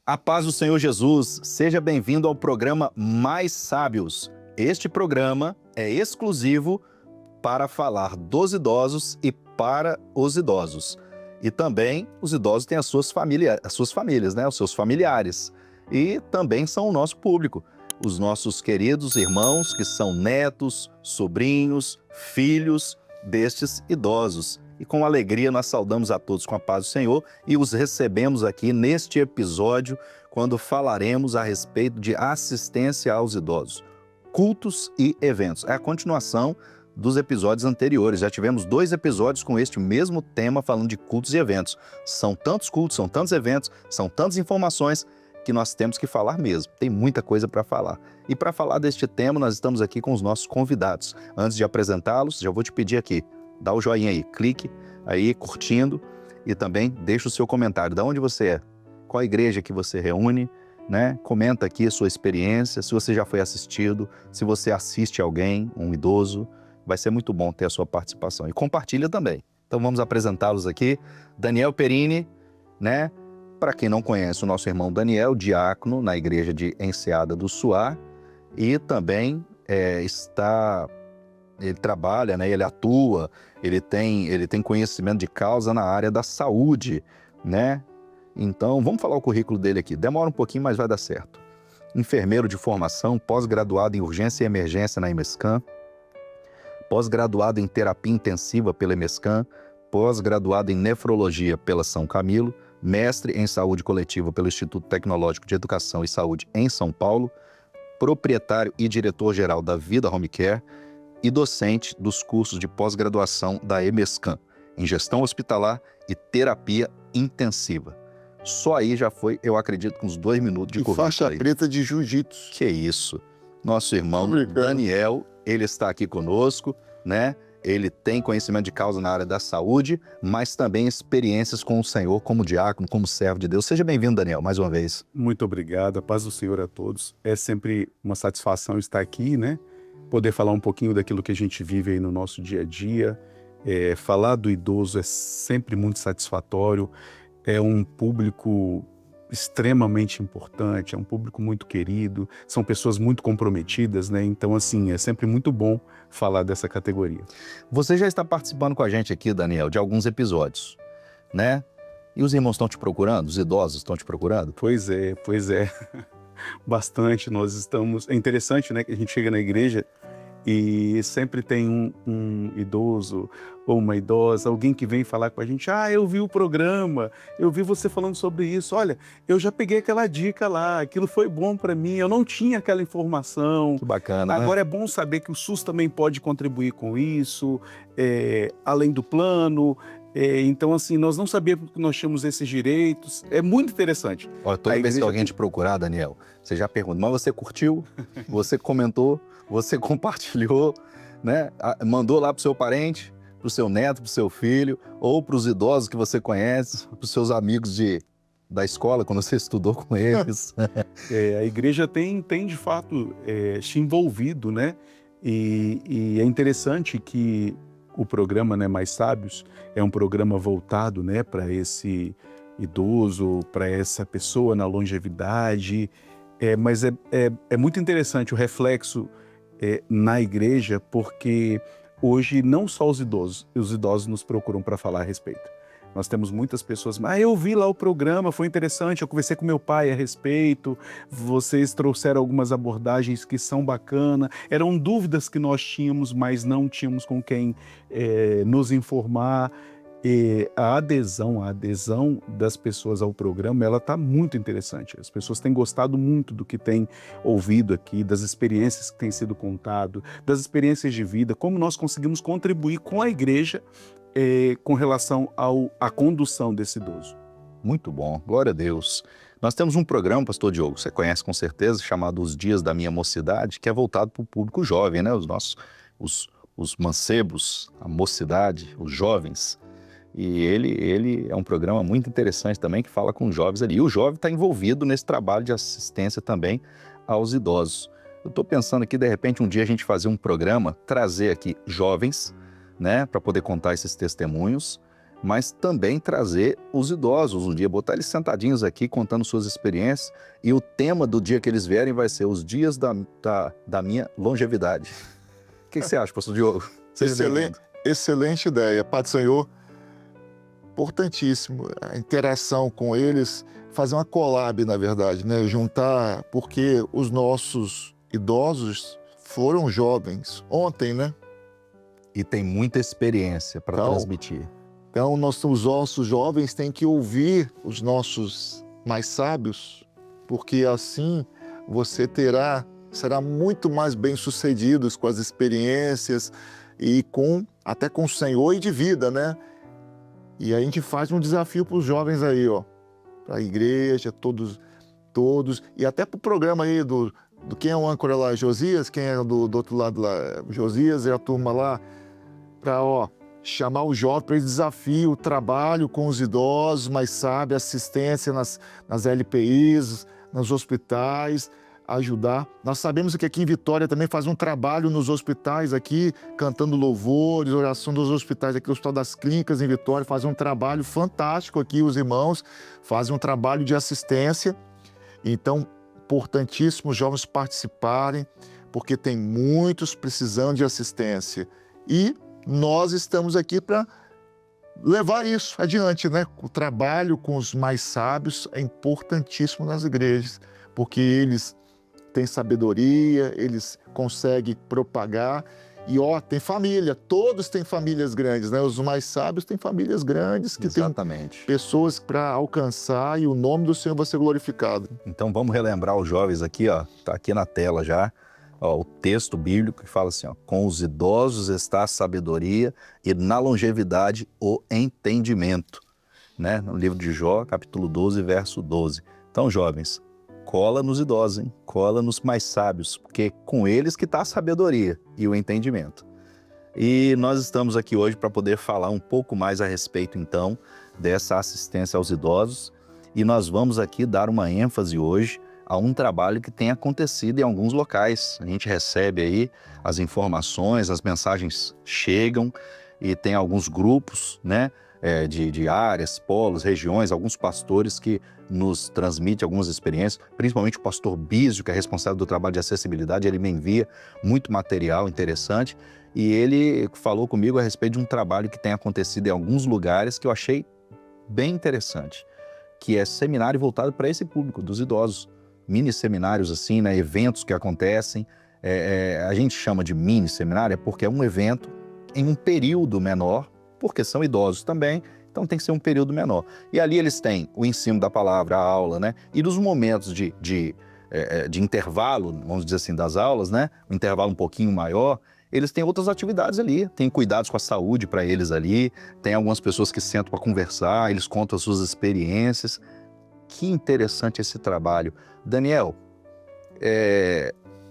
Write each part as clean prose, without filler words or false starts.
A paz do Senhor Jesus, seja bem-vindo ao programa Mais Sábios. Este programa é exclusivo para falar dos idosos e para os idosos. E também os idosos têm as suas famílias, né? Os seus familiares. E também são o nosso público, os nossos queridos irmãos que são netos, sobrinhos, filhos destes idosos. E com alegria nós saudamos a todos com a paz do Senhor e os recebemos aqui neste episódio quando falaremos a respeito de assistência aos idosos, cultos e eventos. É a continuação dos episódios anteriores. Já tivemos 2 episódios com este mesmo tema falando de cultos e eventos. São tantos cultos, são tantos eventos, são tantas informações que nós temos que falar mesmo. Tem muita coisa para falar. E para falar deste tema, nós estamos aqui com os nossos convidados. Antes de apresentá-los, já vou te pedir aqui, dá o joinha aí, clique aí, curtindo, e também deixa o seu comentário. De onde você é? Qual a igreja que você reúne? Né? Comenta aqui a sua experiência, se você já foi assistido, se você assiste alguém, um idoso. Vai ser muito bom ter a sua participação. E compartilha também. Então vamos apresentá-los aqui. Daniel Perini, né? Para quem não conhece, o nosso irmão Daniel, diácono na igreja de Enseada do Suá, e também ele trabalha, né? Ele atua, ele tem conhecimento de causa na área da saúde, né? Então, vamos falar o currículo dele aqui. Demora um pouquinho, mas vai dar certo. Enfermeiro de formação, pós-graduado em urgência e emergência na EMESCAM, pós-graduado em terapia intensiva pela EMESCAM, pós-graduado em nefrologia pela São Camilo, mestre em saúde coletiva pelo Instituto Tecnológico de Educação e Saúde em São Paulo, proprietário e diretor-geral da Vida Home Care e docente dos cursos de pós-graduação da EMESCAM, em gestão hospitalar e terapia intensiva. Só aí já foi, eu acredito, com uns 2 minutos de E currículo. faixa preta de jiu-jitsu. Que isso. Nosso irmão Obrigado. Daniel, ele está aqui conosco, né? Ele tem conhecimento de causa na área da saúde, mas também experiências com o Senhor como diácono, como servo de Deus. Seja bem-vindo, Daniel, mais uma vez. Muito obrigado, a paz do Senhor a todos. É sempre uma satisfação estar aqui, né? Poder falar um pouquinho daquilo que a gente vive aí no nosso dia a dia. Falar do idoso é sempre muito satisfatório. É um público extremamente importante, é um público muito querido, são pessoas muito comprometidas, né? Então, assim, é sempre muito bom falar dessa categoria. Você já está participando com a gente aqui, Daniel, de alguns episódios, né? E os irmãos estão te procurando? Os idosos estão te procurando? Pois é. Bastante, nós estamos... É interessante, né, que a gente chega na igreja e sempre tem um idoso ou uma idosa, alguém que vem falar com a gente, eu vi o programa, eu vi você falando sobre isso, olha, eu já peguei aquela dica lá, aquilo foi bom para mim, eu não tinha aquela informação. Que bacana, Agora é bom saber que o SUS também pode contribuir com isso, além do plano. Então, assim, nós não sabíamos que nós tínhamos esses direitos. É muito interessante. Olha, toda vez que alguém te procurar, Daniel, você já pergunta, mas você curtiu? Você comentou? Você compartilhou? Né? Mandou lá para o seu parente, para o seu neto, para o seu filho, ou para os idosos que você conhece, para os seus amigos da escola, quando você estudou com eles? A igreja tem de fato, se envolvido, né? E é interessante que o programa, né, Mais Sábios é um programa voltado, né, para esse idoso, para essa pessoa na longevidade, mas é muito interessante o reflexo na igreja, porque hoje não só os idosos nos procuram para falar a respeito. Nós temos muitas pessoas, eu vi lá o programa, foi interessante, eu conversei com meu pai a respeito, vocês trouxeram algumas abordagens que são bacanas, eram dúvidas que nós tínhamos, mas não tínhamos com quem nos informar. A adesão das pessoas ao programa, ela está muito interessante. As pessoas têm gostado muito do que têm ouvido aqui, das experiências que têm sido contado, das experiências de vida, como nós conseguimos contribuir com a igreja com relação à condução desse idoso. Muito bom, glória a Deus. Nós temos um programa, pastor Diogo, você conhece com certeza, chamado Os Dias da Minha Mocidade, que é voltado para o público jovem, né? Os mancebos, a mocidade, os jovens. E ele é um programa muito interessante também, que fala com os jovens ali. E o jovem está envolvido nesse trabalho de assistência também aos idosos. Eu estou pensando aqui, de repente, um dia a gente fazer um programa, trazer aqui jovens, né, para poder contar esses testemunhos, mas também trazer os idosos um dia, botar eles sentadinhos aqui contando suas experiências, e o tema do dia que eles vierem vai ser os dias da minha longevidade. O que você acha, pastor Diogo? Excelente ideia. Pai do Senhor, importantíssimo a interação com eles, fazer uma collab, na verdade, né? Juntar, porque os nossos idosos foram jovens ontem, né? E tem muita experiência para transmitir. Então, os nossos jovens têm que ouvir os nossos mais sábios, porque assim você será muito mais bem-sucedidos com as experiências e até com o Senhor e de vida, né? E a gente faz um desafio para os jovens aí, ó, para a igreja, todos, e até para o programa aí do quem é o âncora lá, Josias, quem é do outro lado lá, Josias e a turma lá, para, chamar o jovem para esse desafio, o trabalho com os idosos, mais sabe, assistência nas LPIs, nos hospitais, ajudar. Nós sabemos que aqui em Vitória também faz um trabalho nos hospitais aqui, cantando louvores, oração dos hospitais aqui, o Hospital das Clínicas em Vitória faz um trabalho fantástico aqui, os irmãos fazem um trabalho de assistência. Então, importantíssimo os jovens participarem, porque tem muitos precisando de assistência. E nós estamos aqui para levar isso adiante, né? O trabalho com os mais sábios é importantíssimo nas igrejas, porque eles têm sabedoria, eles conseguem propagar. E tem família, todos têm famílias grandes, né? Os mais sábios têm famílias grandes que têm pessoas para alcançar e o nome do Senhor vai ser glorificado. Então vamos relembrar os jovens aqui, ó, tá aqui na tela já. O texto bíblico que fala assim, com os idosos está a sabedoria e na longevidade o entendimento, né? No livro de Jó, capítulo 12, verso 12. Então, jovens, cola nos idosos, hein? Cola nos mais sábios, porque com eles que está a sabedoria e o entendimento. E nós estamos aqui hoje para poder falar um pouco mais a respeito, então, dessa assistência aos idosos, e nós vamos aqui dar uma ênfase hoje a um trabalho que tem acontecido em alguns locais. A gente recebe aí as informações, as mensagens chegam e tem alguns grupos, né, de áreas, polos, regiões, alguns pastores que nos transmitem algumas experiências, principalmente o pastor Bísio, que é responsável do trabalho de acessibilidade, ele me envia muito material interessante e ele falou comigo a respeito de um trabalho que tem acontecido em alguns lugares que eu achei bem interessante, que é seminário voltado para esse público, dos idosos. Mini seminários assim, né, eventos que acontecem, a gente chama de mini seminário porque é um evento em um período menor, porque são idosos também, então tem que ser um período menor. E ali eles têm o ensino da palavra, a aula, né, e nos momentos de intervalo, vamos dizer assim, das aulas, né, um intervalo um pouquinho maior, eles têm outras atividades ali, tem cuidados com a saúde para eles ali, tem algumas pessoas que sentam para conversar, eles contam as suas experiências. Que interessante esse trabalho. Daniel,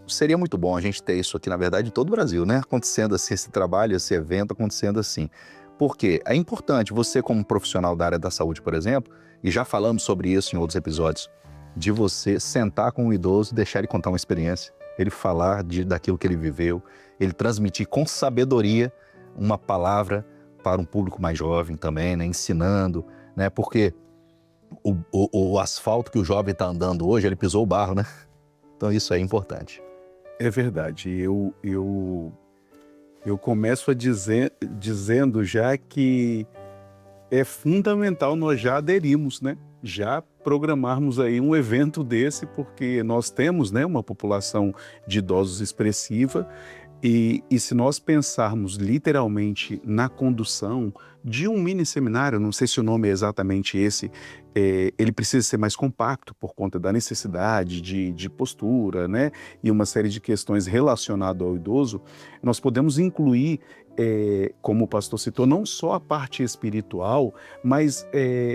seria muito bom a gente ter isso aqui, na verdade, em todo o Brasil, né? Acontecendo assim, esse trabalho, esse evento acontecendo assim. Porque é importante você, como profissional da área da saúde, por exemplo, e já falamos sobre isso em outros episódios, de você sentar com um idoso e deixar ele contar uma experiência, ele falar daquilo que ele viveu, ele transmitir com sabedoria uma palavra para um público mais jovem também, né? Ensinando, né? Porque o asfalto que o jovem está andando hoje, ele pisou o barro, né? Então isso é importante. É verdade. Eu começo dizendo já que é fundamental nós já aderirmos, né? Já programarmos aí um evento desse, porque nós temos, né, uma população de idosos expressiva e se nós pensarmos literalmente na condução de um mini seminário, não sei se o nome é exatamente esse, ele precisa ser mais compacto por conta da necessidade de postura, né? E uma série de questões relacionadas ao idoso, nós podemos incluir, como o pastor citou, não só a parte espiritual, mas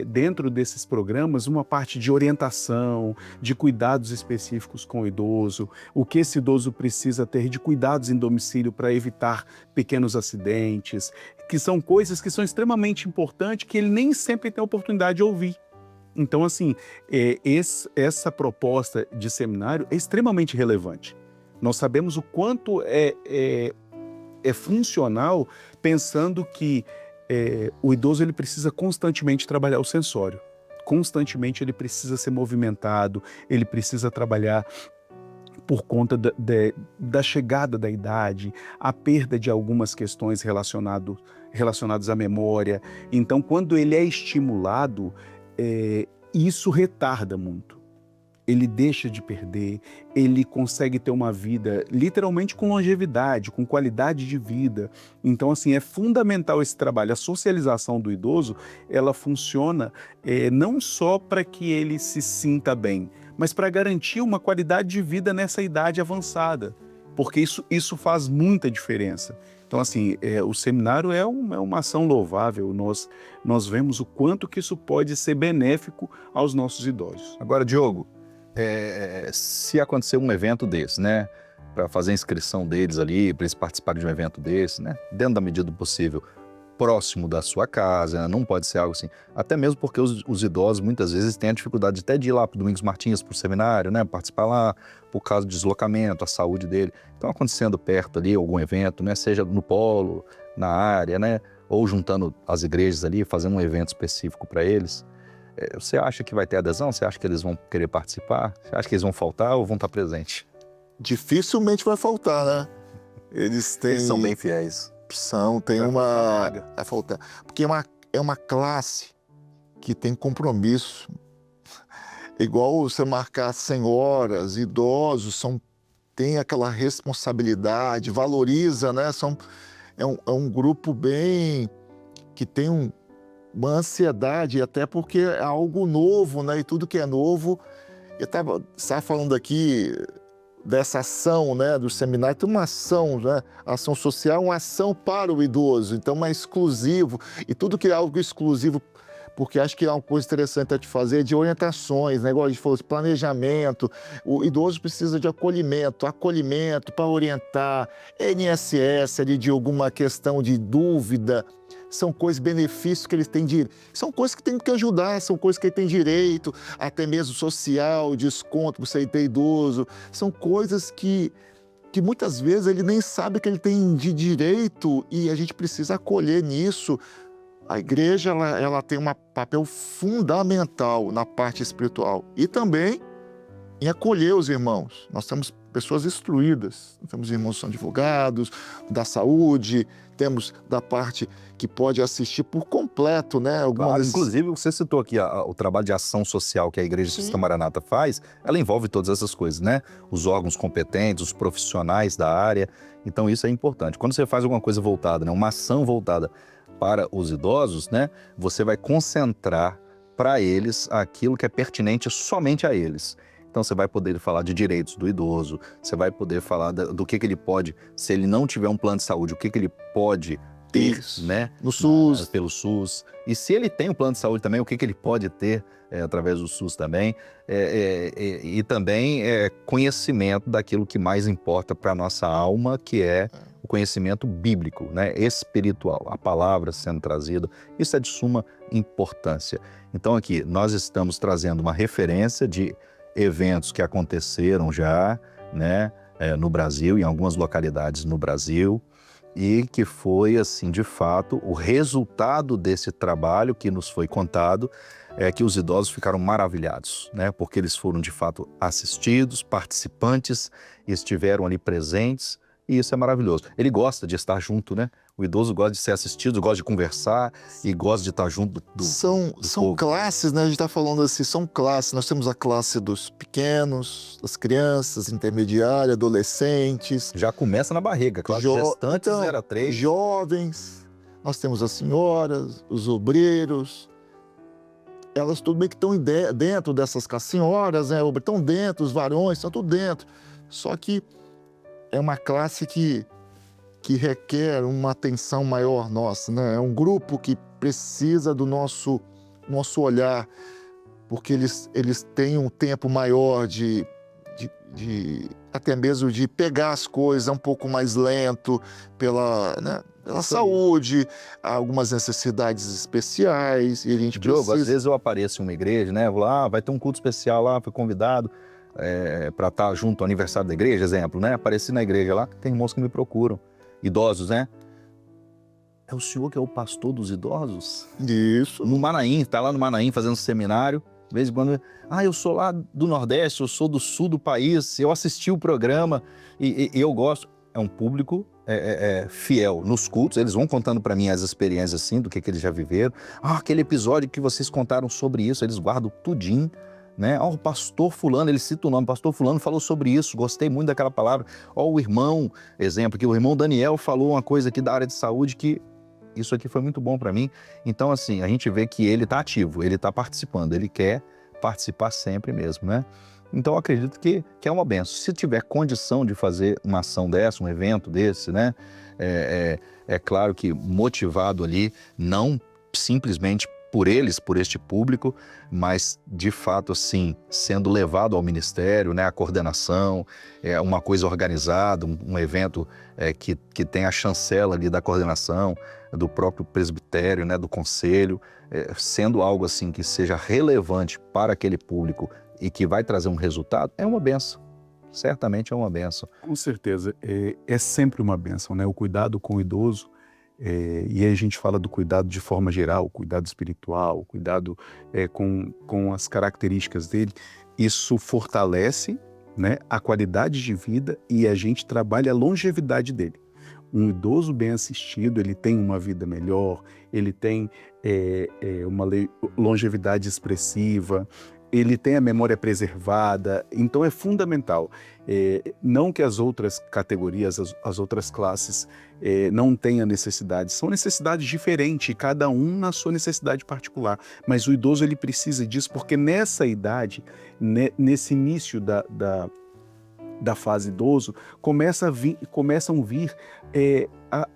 dentro desses programas uma parte de orientação, de cuidados específicos com o idoso, o que esse idoso precisa ter de cuidados em domicílio para evitar pequenos acidentes, que são coisas que são extremamente importantes, que ele nem sempre tem a oportunidade de ouvir. Então, assim, essa proposta de seminário é extremamente relevante. Nós sabemos o quanto é funcional, pensando que o idoso ele precisa constantemente trabalhar o sensório. Constantemente ele precisa ser movimentado, ele precisa trabalhar por conta da chegada da idade, a perda de algumas questões relacionadas à memória. Então, quando ele é estimulado, isso retarda muito. Ele deixa de perder, ele consegue ter uma vida literalmente com longevidade, com qualidade de vida. Então, assim, é fundamental esse trabalho. A socialização do idoso, ela funciona não só para que ele se sinta bem, mas para garantir uma qualidade de vida nessa idade avançada, porque isso faz muita diferença. Então, assim, o seminário é uma ação louvável. Nós vemos o quanto que isso pode ser benéfico aos nossos idosos. Agora, Diogo, se acontecer um evento desse, né, para fazer a inscrição deles ali, para eles participarem de um evento desse, né, dentro da medida do possível, próximo da sua casa, né, não pode ser algo assim, até mesmo porque os idosos muitas vezes têm a dificuldade até de ir lá para o Domingos Martins, para o seminário, né, participar lá, por causa do deslocamento, a saúde dele. Então, acontecendo perto ali algum evento, né, seja no polo, na área, né, ou juntando as igrejas ali, fazendo um evento específico para eles, você acha que vai ter adesão? Você acha que eles vão querer participar? Você acha que eles vão faltar ou vão estar presentes? Dificilmente vai faltar, né? Eles são bem fiéis. Tem uma... Vai faltar. Porque é uma classe que tem compromisso. Igual você marcar senhoras, idosos, tem aquela responsabilidade, valoriza, né? É um grupo bem... que tem uma ansiedade, até porque é algo novo, né? E tudo que é novo... Eu estava falando aqui dessa ação, né, do seminário, tem uma ação, né, ação social, uma ação para o idoso, então é exclusivo, e tudo que é algo exclusivo, porque acho que é uma coisa interessante a te fazer, de orientações, né, igual a gente falou, de planejamento, o idoso precisa de acolhimento para orientar, INSS ali de alguma questão de dúvida, são coisas, benefícios que eles têm direito, são coisas que tem que ajudar, são coisas que ele tem direito, até mesmo social, desconto para você ter idoso, são coisas que muitas vezes ele nem sabe que ele tem de direito e a gente precisa acolher nisso. A igreja ela tem um papel fundamental na parte espiritual e também em acolher os irmãos. Nós temos pessoas instruídas, temos irmãos que são advogados, da saúde, temos da parte que pode assistir por completo, né? Inclusive, você citou aqui o trabalho de ação social que a Igreja Batista Maranata faz, ela envolve todas essas coisas, né? Os órgãos competentes, os profissionais da área, então isso é importante. Quando você faz alguma coisa voltada, né? Uma ação voltada para os idosos, né? Você vai concentrar para eles aquilo que é pertinente somente a eles. Então, você vai poder falar de direitos do idoso, você vai poder falar do que ele pode, se ele não tiver um plano de saúde, o que ele pode ter, né? No SUS. Pelo SUS. E se ele tem um plano de saúde também, o que ele pode ter através do SUS também. E também conhecimento daquilo que mais importa para a nossa alma, que é o conhecimento bíblico, né? Espiritual, a palavra sendo trazida. Isso é de suma importância. Então, aqui, nós estamos trazendo uma referência de eventos que aconteceram já, né, no Brasil, em algumas localidades no Brasil, e que foi, assim, de fato, o resultado desse trabalho que nos foi contado é que os idosos ficaram maravilhados, né, porque eles foram, de fato, assistidos, participantes, estiveram ali presentes, e isso é maravilhoso. Ele gosta de estar junto, né? O idoso gosta de ser assistido, gosta de conversar e gosta de estar junto do São classes, né? A gente está falando assim, são classes. Nós temos a classe dos pequenos, das crianças, intermediárias, adolescentes. Já começa na barriga, classe gestantes, 0 a 3. Jovens, nós temos as senhoras, os obreiros. Elas tudo bem que estão dentro dessas classes. Senhoras, né? Estão dentro, os varões estão tudo dentro. Só que é uma classe que requer uma atenção maior nossa, né? É um grupo que precisa do nosso olhar, porque eles têm um tempo maior de até mesmo de pegar as coisas um pouco mais lento pela saúde, algumas necessidades especiais, e a gente precisa... Às vezes eu apareço em uma igreja, né? Vou lá, vai ter um culto especial lá, fui convidado para estar junto ao aniversário da igreja, exemplo, né? Apareci na igreja lá, tem irmãos que me procuram, idosos, né? é o senhor que é o pastor dos idosos? Isso. No Maranhão, está lá no Maranhão fazendo seminário. De vez em quando, eu sou lá do Nordeste, eu sou do sul do país, eu assisti o programa e eu gosto. É um público fiel. Nos cultos, eles vão contando para mim as experiências assim, do que eles já viveram. Aquele episódio que vocês contaram sobre isso, eles guardam tudinho. Né? O pastor fulano, ele cita o nome, pastor fulano falou sobre isso, gostei muito daquela palavra. O irmão, exemplo, que o irmão Daniel falou uma coisa aqui da área de saúde que isso aqui foi muito bom para mim. Então, assim, a gente vê que ele está ativo, ele está participando, ele quer participar sempre mesmo, né? Então, eu acredito que é uma benção. Se tiver condição de fazer uma ação dessa, um evento desse, né? É claro que motivado ali, não simplesmente por eles, por este público, mas de fato assim, sendo levado ao ministério, né, a coordenação, uma coisa organizada, um evento que tem a chancela ali da coordenação, do próprio presbitério, né, do conselho, sendo algo assim que seja relevante para aquele público e que vai trazer um resultado, é uma bênção. Certamente é uma bênção. Com certeza, é sempre uma bênção, né? O cuidado com o idoso. E aí a gente fala do cuidado de forma geral, o cuidado espiritual, o cuidado com as características dele. Isso fortalece, né, a qualidade de vida e a gente trabalha a longevidade dele. Um idoso bem assistido, ele tem uma vida melhor, ele tem uma longevidade expressiva, ele tem a memória preservada, então é fundamental. Não que as outras categorias, as outras classes não tenham necessidades, são necessidades diferentes, cada um na sua necessidade particular, mas o idoso ele precisa disso porque nessa idade, nesse início da fase idoso, começam a vir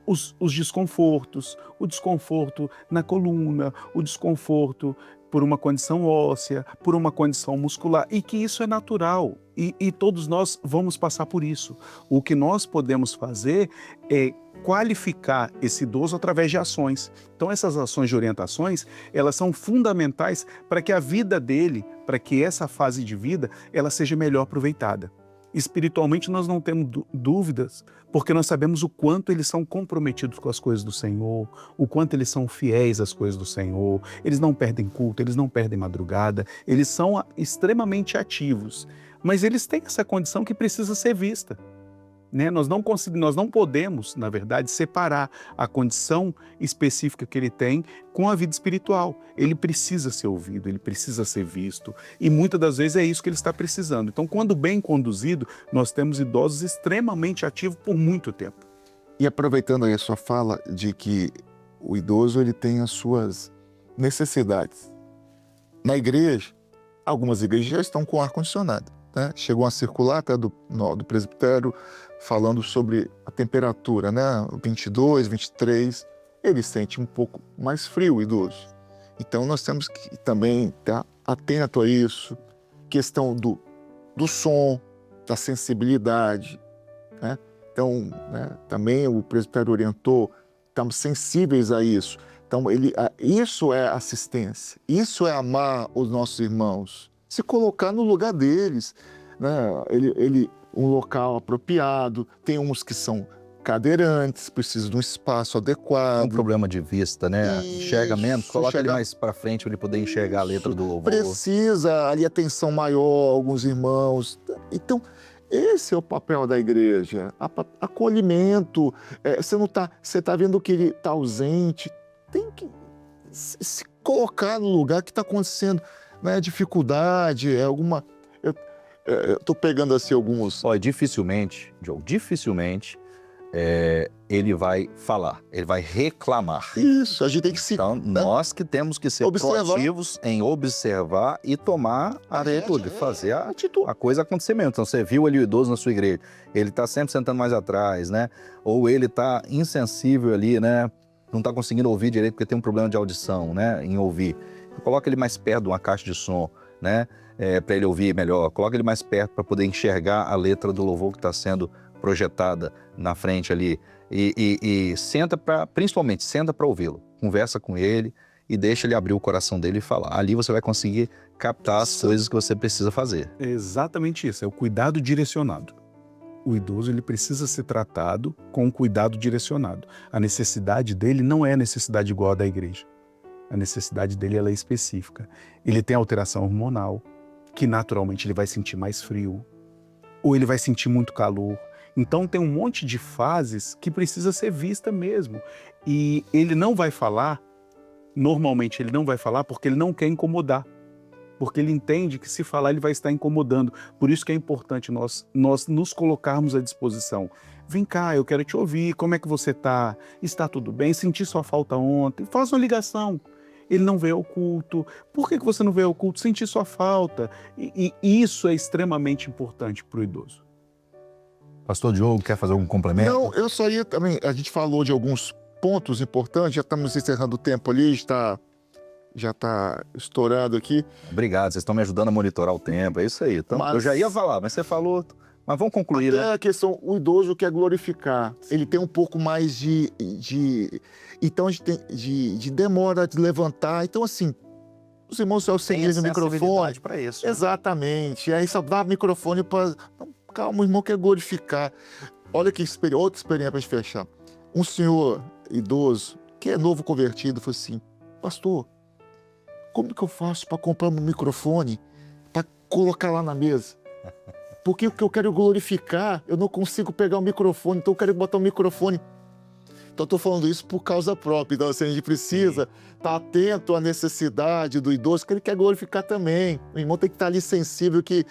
os desconfortos, o desconforto na coluna, o desconforto por uma condição óssea, por uma condição muscular, e que isso é natural, e todos nós vamos passar por isso. O que nós podemos fazer é qualificar esse idoso através de ações. Então essas ações de orientações, elas são fundamentais para que a vida dele, para que essa fase de vida, ela seja melhor aproveitada. Espiritualmente nós não temos dúvidas, porque nós sabemos o quanto eles são comprometidos com as coisas do Senhor, o quanto eles são fiéis às coisas do Senhor, eles não perdem culto, eles não perdem madrugada, eles são extremamente ativos, mas eles têm essa condição que precisa ser vista. Né? Nós não podemos, na verdade, separar a condição específica que ele tem com a vida espiritual. Ele precisa ser ouvido, ele precisa ser visto, e muitas das vezes é isso que ele está precisando. Então, quando bem conduzido, nós temos idosos extremamente ativos por muito tempo. E aproveitando aí a sua fala de que o idoso ele tem as suas necessidades. Na igreja, algumas igrejas já estão com ar-condicionado. Né? Chegou uma circular até do presbitério falando sobre a temperatura, né? 22, 23, ele sente um pouco mais frio, o idoso. Então nós temos que também estar atento a isso, questão do som, da sensibilidade, né? Então, né, também o presbitério orientou, estamos sensíveis a isso. Então, isso é assistência, isso é amar os nossos irmãos, se colocar no lugar deles, né? Um local apropriado, tem uns que são cadeirantes, precisam de um espaço adequado. Um problema de vista, né? Enxerga menos, coloca ele mais para frente para ele poder enxergar a letra do louvor. Precisa ali atenção maior, alguns irmãos. Então, esse é o papel da igreja, acolhimento. Você está vendo que ele está ausente, tem que se colocar no lugar que está acontecendo, né? Dificuldade, alguma... Eu estou pegando assim alguns... Olha, dificilmente, Joe, ele vai falar, ele vai reclamar. Isso, a gente tem que se... Então, nós que temos que ser proativos em observar e tomar a atitude, fazer a coisa acontecer mesmo. Então, você viu ali o idoso na sua igreja, ele está sempre sentando mais atrás, né? Ou ele está insensível ali, né? Não está conseguindo ouvir direito porque tem um problema de audição, né? Em ouvir. Coloca ele mais perto de uma caixa de som, né? Para ele ouvir melhor. Coloca ele mais perto para poder enxergar a letra do louvor que está sendo projetada na frente ali. E principalmente, senta para ouvi-lo. Conversa com ele e deixa ele abrir o coração dele e falar. Ali você vai conseguir captar as coisas que você precisa fazer. É exatamente isso, é o cuidado direcionado. o idoso ele precisa ser tratado com um cuidado direcionado. A necessidade dele não é a necessidade igual à da igreja. A necessidade dele ela é específica. Ele tem alteração hormonal, que naturalmente ele vai sentir mais frio, ou ele vai sentir muito calor. Então tem um monte de fases que precisa ser vista mesmo. E ele não vai falar, normalmente ele não vai falar porque ele não quer incomodar. Porque ele entende que se falar ele vai estar incomodando. Por isso que é importante nós nos colocarmos à disposição. Vem cá, eu quero te ouvir, como é que você está? Está tudo bem? Senti sua falta ontem? Faz uma ligação. Ele não veio ao culto. Por que você não veio ao culto? Senti sua falta. E isso é extremamente importante para o idoso. Pastor Diogo, quer fazer algum complemento? Não, eu só ia também. A gente falou de alguns pontos importantes, já estamos encerrando o tempo ali, já está estourado aqui. Obrigado, vocês estão me ajudando a monitorar o tempo, é isso aí. Então, Mas- eu já ia falar, mas você falou. Mas vamos concluir, né? É a questão, o idoso quer glorificar. Ele tem um pouco mais de demora de levantar. Então, assim, os irmãos só sem ele no microfone. Para isso. Exatamente. Aí só dá microfone para. Calma, o irmão quer glorificar. Olha que outra experiência para gente fechar. Um senhor idoso, que é novo convertido, falou assim: pastor, como que eu faço para comprar um microfone para colocar lá na mesa? Porque o que eu quero glorificar, eu não consigo pegar o microfone, então eu quero botar o microfone. Então eu estou falando isso por causa própria. Então assim, a gente precisa estar atento à necessidade do idoso, que ele quer glorificar também. O irmão tem que estar ali sensível, que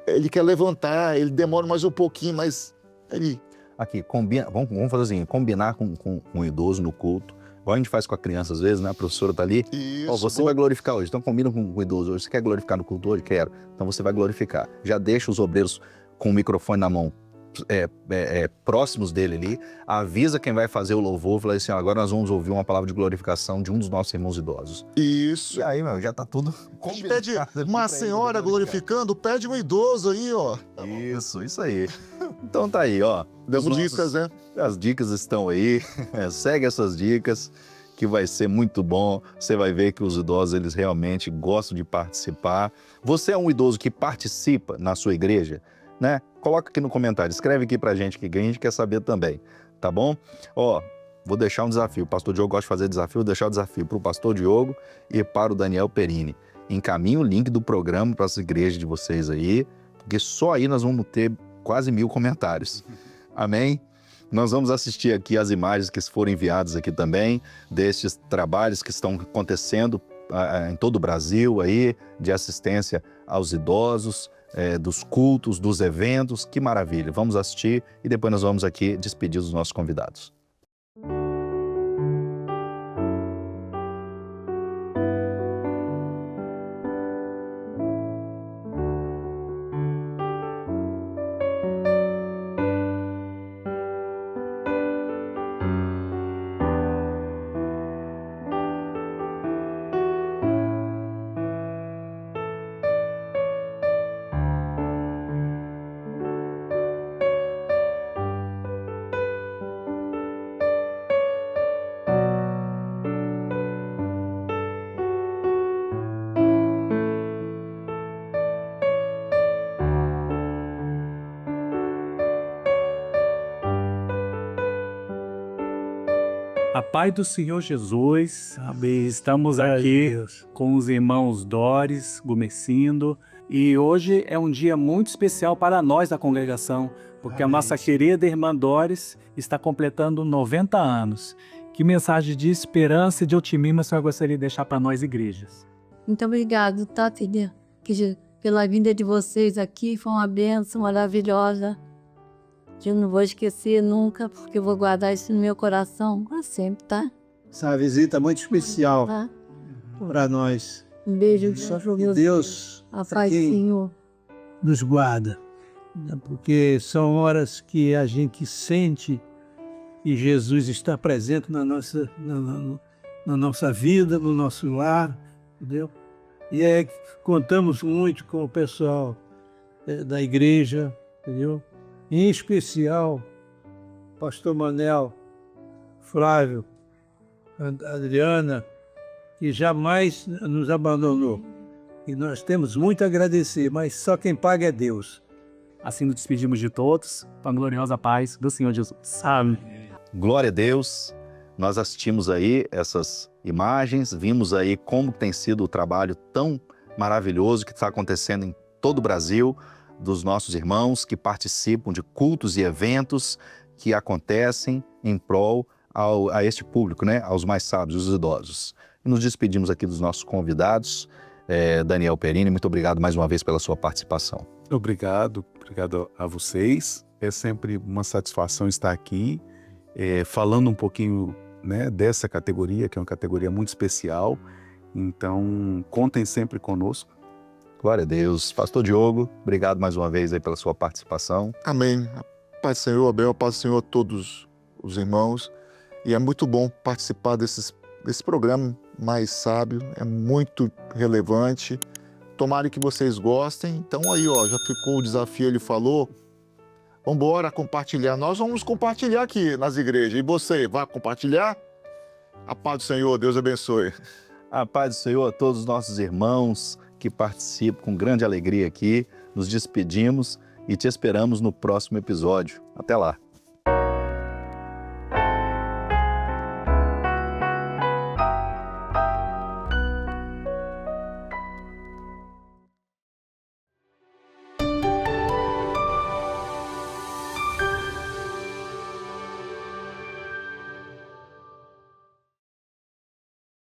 ele quer levantar, ele demora mais um pouquinho, mas ele... Aqui, combina, vamos fazer assim, combinar com o idoso no culto, igual a gente faz com a criança às vezes, né? A professora tá ali, Isso, ó, você vai glorificar hoje, então combina com o idoso hoje, você quer glorificar no culto hoje? Quero, então você vai glorificar. Já deixa os obreiros com o microfone na mão, próximos dele ali, avisa quem vai fazer o louvor, fala assim, ó, agora nós vamos ouvir uma palavra de glorificação de um dos nossos irmãos idosos. Isso. E aí, meu, já tá tudo Pede uma senhora glorificando, pede um idoso aí, ó. Isso aí. Então tá aí, ó. Demos dicas, né? As dicas estão aí, segue essas dicas que vai ser muito bom. Você vai ver que os idosos, eles realmente gostam de participar. Você é um idoso que participa na sua igreja, né? Coloca aqui no comentário, escreve aqui pra gente que a gente quer saber também, tá bom? Ó, vou deixar um desafio, o pastor Diogo gosta de fazer desafio, vou deixar o desafio para o pastor Diogo e para o Daniel Perini. Encaminhe o link do programa para as igrejas de vocês aí, porque só aí nós vamos ter quase 1000 comentários. Amém? Nós vamos assistir aqui as imagens que foram enviadas aqui também, destes trabalhos que estão acontecendo em todo o Brasil aí, de assistência aos idosos, dos cultos, dos eventos. Que maravilha! Vamos assistir e depois nós vamos aqui despedir os nossos convidados. A paz do Senhor Jesus, amém. Estamos aqui com os irmãos Doris, Gomecindo, e hoje é um dia muito especial para nós da congregação, porque a nossa querida irmã Doris está completando 90 anos. Que mensagem de esperança e de otimismo a senhora gostaria de deixar para nós, igrejas? Muito obrigado, tá, filha? Pela vinda de vocês aqui, foi uma bênção maravilhosa. Eu não vou esquecer nunca, porque eu vou guardar isso no meu coração para sempre, tá? Essa visita muito especial Tá? para nós. Um beijo, Que Deus a paz, quem Senhor. nos guarda, né? Porque são horas que a gente sente que Jesus está presente na nossa vida, no nosso lar, entendeu? E contamos muito com o pessoal da igreja, entendeu? Em especial, pastor Manel, Flávio, Adriana, que jamais nos abandonou. E nós temos muito a agradecer, mas só quem paga é Deus. Assim nos despedimos de todos, com a gloriosa paz do Senhor Jesus. Amém. Glória a Deus. Nós assistimos aí essas imagens, vimos aí como tem sido o trabalho tão maravilhoso que está acontecendo em todo o Brasil, dos nossos irmãos que participam de cultos e eventos que acontecem em prol a este público, né? Aos mais sábios, os idosos. E nos despedimos aqui dos nossos convidados. Daniel Perini, muito obrigado mais uma vez pela sua participação. Obrigado a vocês. É sempre uma satisfação estar aqui, falando um pouquinho, né, dessa categoria, que é uma categoria muito especial. Então, contem sempre conosco. Glória a Deus. Pastor Diogo, obrigado mais uma vez aí pela sua participação. Amém. A paz do Senhor, Abel, a paz do Senhor a todos os irmãos. E é muito bom participar desse programa mais sábio, é muito relevante. Tomara que vocês gostem. Então aí, ó, já ficou o desafio, ele falou. Vamos embora compartilhar. Nós vamos compartilhar aqui nas igrejas. E você, vai compartilhar? A paz do Senhor, Deus abençoe. A paz do Senhor a todos os nossos irmãos que participam com grande alegria aqui. Nos despedimos e te esperamos no próximo episódio. Até lá.